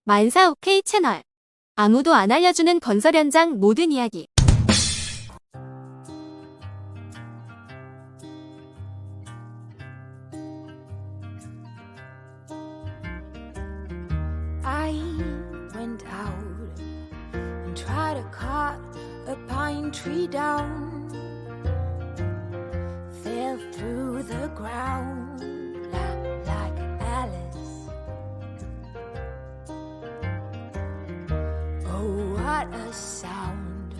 만사 오케이 채널. 아무도 안 알려주는 건설 현장 모든 이야기. I went out and tried to cut a pine tree down. Fell through the ground like Alice. Oh, what a sound.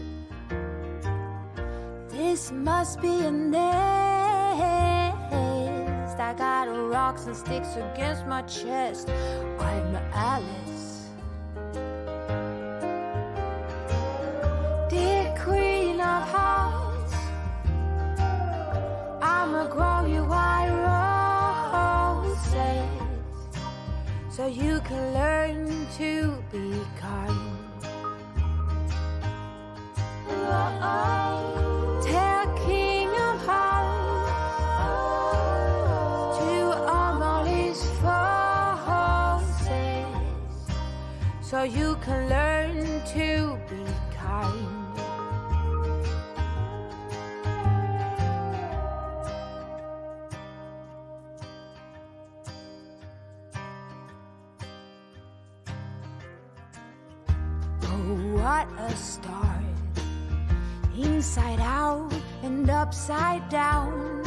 This must be a nest. I got rocks and sticks against my chest. I'm Alice. Dear Queen of Hearts, I'ma grow you white roses so you can learn to be kind. Tell King of Hearts to all his forces so you can learn to be kind. Oh, what a start. Inside out and upside down.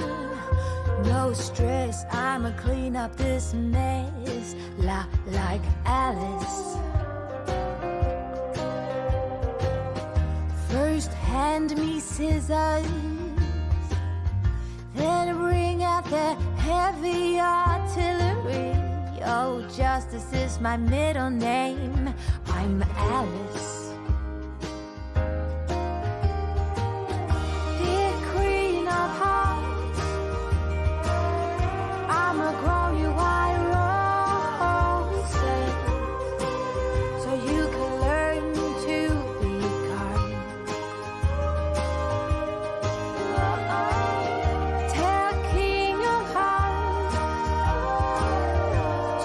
No stress, I'ma clean up this mess like Alice. First hand me scissors, then bring out the heavy artillery. Oh, justice is my middle name. I'm Alice. Dear Queen of Hearts, I'ma grow you white roses so you can learn to be kind. Tell King of Hearts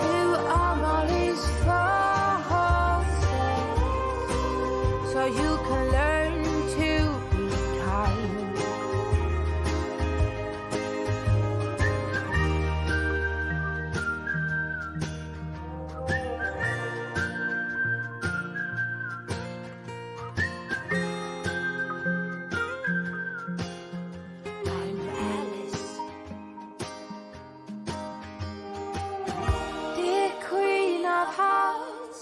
to all his forces so you can learn to be kind. I'm Alice. Dear Queen of Hearts,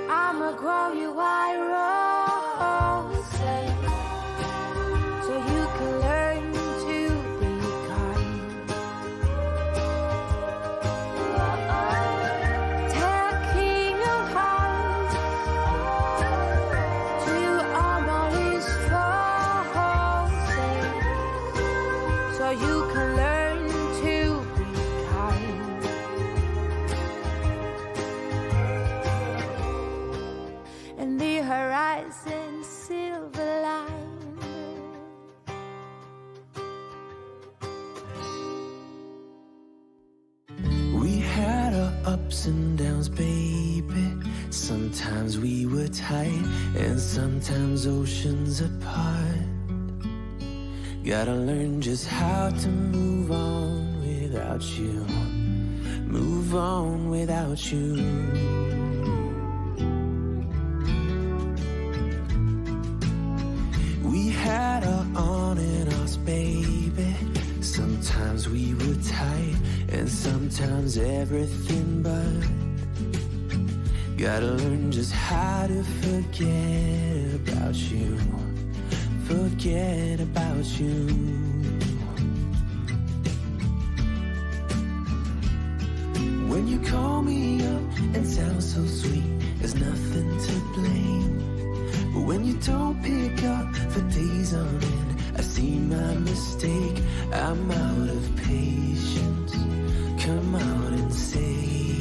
I'ma grow you white roses so you can learn to be kind. Tell King of Hearts to all his forces so you can learn to be kind. And the horizon silver line. We had our ups and downs, baby. Sometimes we were tight, and sometimes oceans apart. Gotta learn just how to move on without you. Move on without you. We had our on and offs, baby. Sometimes we were tight, and sometimes everything but. Gotta learn just how to forget about you. Forget about you. When you call me up and sound so sweet, there's nothing to blame. But when you don't pick up for days on end, I see my mistake. I'm out of patience. Come out and say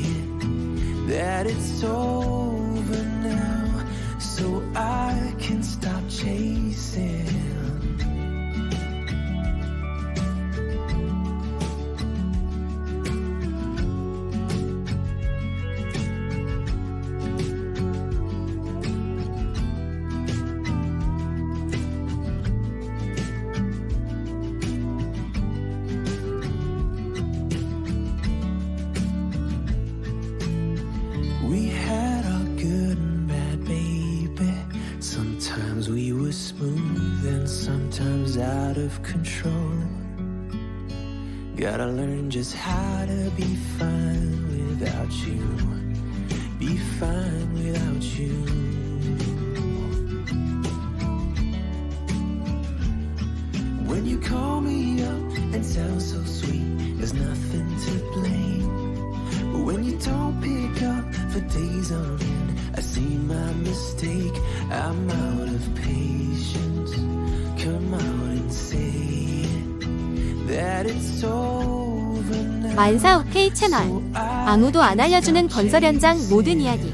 it, that it's over now, so I can stop chasing. out of control. Gotta learn just how to be fine without you. Be fine without you. When you call me up and sound so sweet, there's nothing to blame. But when you don't pick up for days on end, I see my mistake. I'm out of patience. Come out and say it, that it's over now. 만사 OK 채널. 아무도 안 알려주는 건설 현장 모든 이야기.